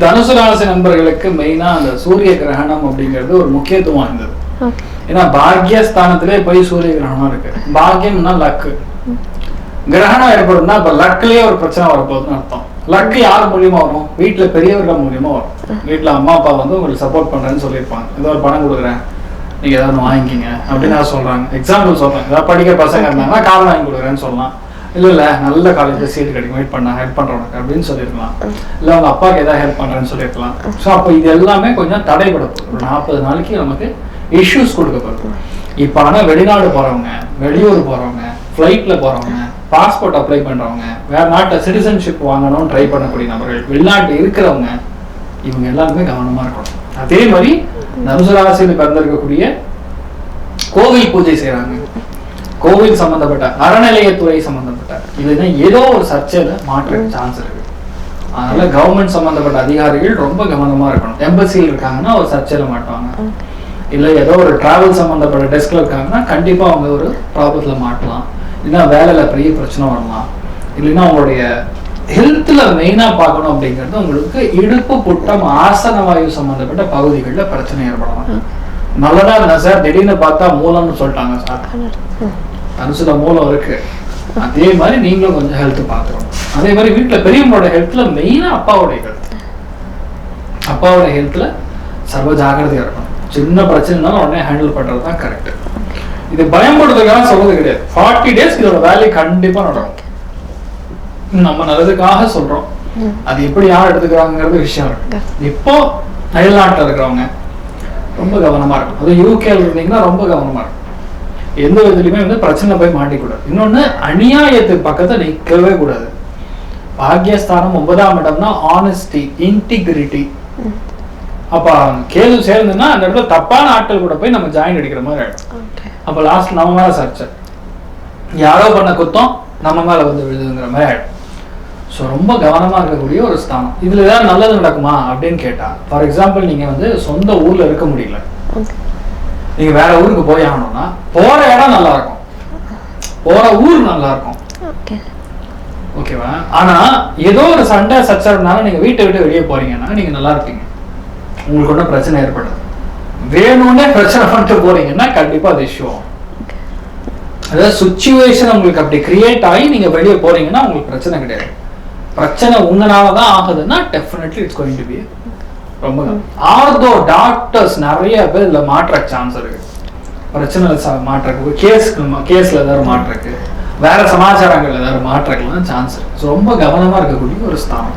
தனுசு ராசி நண்பர்களுக்கு மெயினா அந்த சூரிய கிரகணம் அப்படிங்கிறது ஒரு முக்கியத்துவம் வாய்ந்தது. ஏன்னா பாக்யஸ்தானத்திலே போய் சூரிய கிரகணம் இருக்கு. பாக்கியம்னா லக்கு, கிரகணம் ஏற்படும்னா இப்ப லக்லயே ஒரு பிரச்சனை வரப்போகுதுன்னு அர்த்தம். லக்கு யார் மூலியமா வரும்? வீட்டுல பெரியவர்கள் மூலியமா வரும். வீட்டுல அம்மா அப்பா வந்து உங்களுக்கு சப்போர்ட் பண்றேன்னு சொல்லியிருப்பாங்க. ஏதோ ஒரு பணம் கொடுக்குறேன், நீங்க ஏதாவது வாங்கிக்கிங்க அப்படின்னு சொல்றாங்க. எக்ஸாம்பிள் சொல்றேன், ஏதாவது படிக்கிற பசங்க இருந்தாங்கன்னா கார் வாங்கி கொடுக்குறேன்னு சொல்லலாம். இல்ல நல்ல காலேஜ்ல சீட் கிடைக்கும், வெயிட் பண்ண ஹெல்ப் பண்றவனுக்கு அப்படின்னு சொல்லிருக்கலாம். இல்ல அவங்க அப்பாவுக்கு ஏதாவது ஹெல்ப் பண்றேன்னு சொல்லிருக்கலாம். ஸோ அப்போ இது எல்லாமே கொஞ்சம் தடைபடப்படும். ஒரு 40 நாளைக்கு நமக்கு இஷ்யூஸ் கொடுக்கப்படும். இப்ப ஆனா வெளிநாடு போறவங்க, வெளியூர் போறவங்க, ஃபிளைட்ல போறவங்க, பாஸ்போர்ட் அப்ளை பண்றவங்க, வேற நாட்டை சிட்டிசன்ஷிப் வாங்கணும்னு ட்ரை பண்ணக்கூடிய நபர்கள், வெளிநாட்டில் இருக்கிறவங்க, இவங்க எல்லாருமே கவனமா இருக்கணும். அதே மாதிரி தனுசு ராசியில் பிறந்திருக்கக்கூடிய கோவில் பூஜை செய்யறாங்க, கோவில் சம்பந்தப்பட்ட அறநிலையத்துறை சம்பந்தப்பட்ட இதுனா ஏதோ ஒரு சர்ச்சையில மாற்ற சான்ஸ் இருக்கு. அதனால கவர்மெண்ட் சம்பந்தப்பட்ட அதிகாரிகள் ரொம்ப கவனமா இருக்கணும். எம்பசியில் இருக்காங்கன்னா ஒரு சர்ச்சையில மாட்டுவாங்க. இல்ல ஏதோ ஒரு டிராவல் சம்பந்தப்பட்ட டெஸ்க்ல இருக்காங்கன்னா கண்டிப்பா அவங்க ஒரு ப்ராப்ளத்துல மாட்டலாம். இல்லைன்னா வேலையில பெரிய பிரச்சனை வரலாம். இல்லைன்னா அவங்களுடைய ஹெல்த்ல மெயினா பார்க்கணும் அப்படிங்கிறது உங்களுக்கு இடுப்பு புட்டம் ஆசன வாயு சம்பந்தப்பட்ட பகுதிகளில் பிரச்சனை ஏற்படலாம். நல்லதா இருந்தா சார் திடீர்னு பார்த்தா மூலம்னு சொல்லிட்டாங்க சார், தனுசுல மூலம் இருக்கு. அதே மாதிரி நீங்களும் கொஞ்சம் ஹெல்த் பார்த்துக்கணும். அதே மாதிரி வீட்டுல பெரியவங்களோட ஹெல்த்ல மெயினா அப்பாவுடைய ஹெல்த், அப்பாவோட ஹெல்த்ல சர்வ ஜாகிரதையா இருக்கணும். சின்ன பிரச்சனைனாலும் உடனே ஹேண்டில் பண்றது தான் கரெக்ட். இது பயன்படுறதுக்காக சொல்றது கிடையாது. 40 டேஸ் இதோட வேல்யூ கண்டிப்பா நடக்கும். நம்ம நல்லதுக்காக சொல்றோம். அது எப்படி யார் எடுத்துக்கிறாங்கிறது விஷயம் இருக்கு. இப்போ அயல்நாட்டில் இருக்கிறவங்க ரொம்ப கவனமா இருக்கும். அது யூகேல இருந்தீங்கன்னா ரொம்ப கவனமா இருக்கும். எந்த விதத்துலயுமே வந்து பிரச்சனை போய் மாட்டிக்கூடாது. இன்னொன்னு அநியாயத்துக்கு பக்கத்தை நிற்கவே கூடாது. பாக்யஸ்தானம் 9ஆம் இடம்னா ஆனஸ்டி, இன்டிகிரிட்டி. அப்ப கேது சேர்ந்துன்னா அந்த இடத்துல தப்பான ஆட்கள் கூட போய் நம்ம ஜாயின் அடிக்கிற மாதிரி ஆயிடும். அப்ப லாஸ்ட் நம்ம மேல சர்ச்சை, யாரோ பண்ண குத்தம் நம்ம மேல வந்து விழுதுங்கிற மாதிரி ஆயிடும். ஸோ ரொம்ப கவனமா இருக்கக்கூடிய ஒரு ஸ்தானம். இதுல ஏதாவது நல்லது நடக்குமா அப்படின்னு கேட்டா, ஃபார் எக்ஸாம்பிள் நீங்க வந்து சொந்த ஊர்ல இருக்க முடியல, நீங்க வேற ஊருக்கு போய் ஆகணும்னா போற இடம் நல்லா இருக்கும், போற ஊர் நல்லா இருக்கும், ஓகேவா? ஆனா ஏதோ ஒரு சண்டை சச்சரவுனால நீங்க வீட்டை விட்டு வெளியே போறீங்கன்னா நீங்க நல்லா இருப்பீங்க, உங்களுக்கு ஒன்றும் பிரச்சனை ஏற்படாது. வேணும்னே பிரச்சனை பண்ணிட்டு போறீங்கன்னா கண்டிப்பா அது இஷ்யூ ஆகும். அதாவது சுச்சுவேஷன் உங்களுக்கு அப்படி கிரியேட் ஆகி நீங்க வெளியே போறீங்கன்னா உங்களுக்கு பிரச்சனை கிடையாது. பிரச்சனை உங்களாலதான் ஆகுதுன்னா definitely it's going to be ரொம்ப. ஆர்தோ டாக்டர்ஸ் நிறைய பேர் இதுல மாற்ற சான்ஸ் இருக்கு. பிரச்சனை மாற்றக்கு, கேஸ்ல ஏதாவது மாற்றக்கு, வேற சமாச்சாரங்கள் ஏதாவது மாற்றக்கலாம் சான்ஸ் இருக்கு. ரொம்ப கவனமா இருக்கக்கூடிய ஒரு ஸ்தானம்.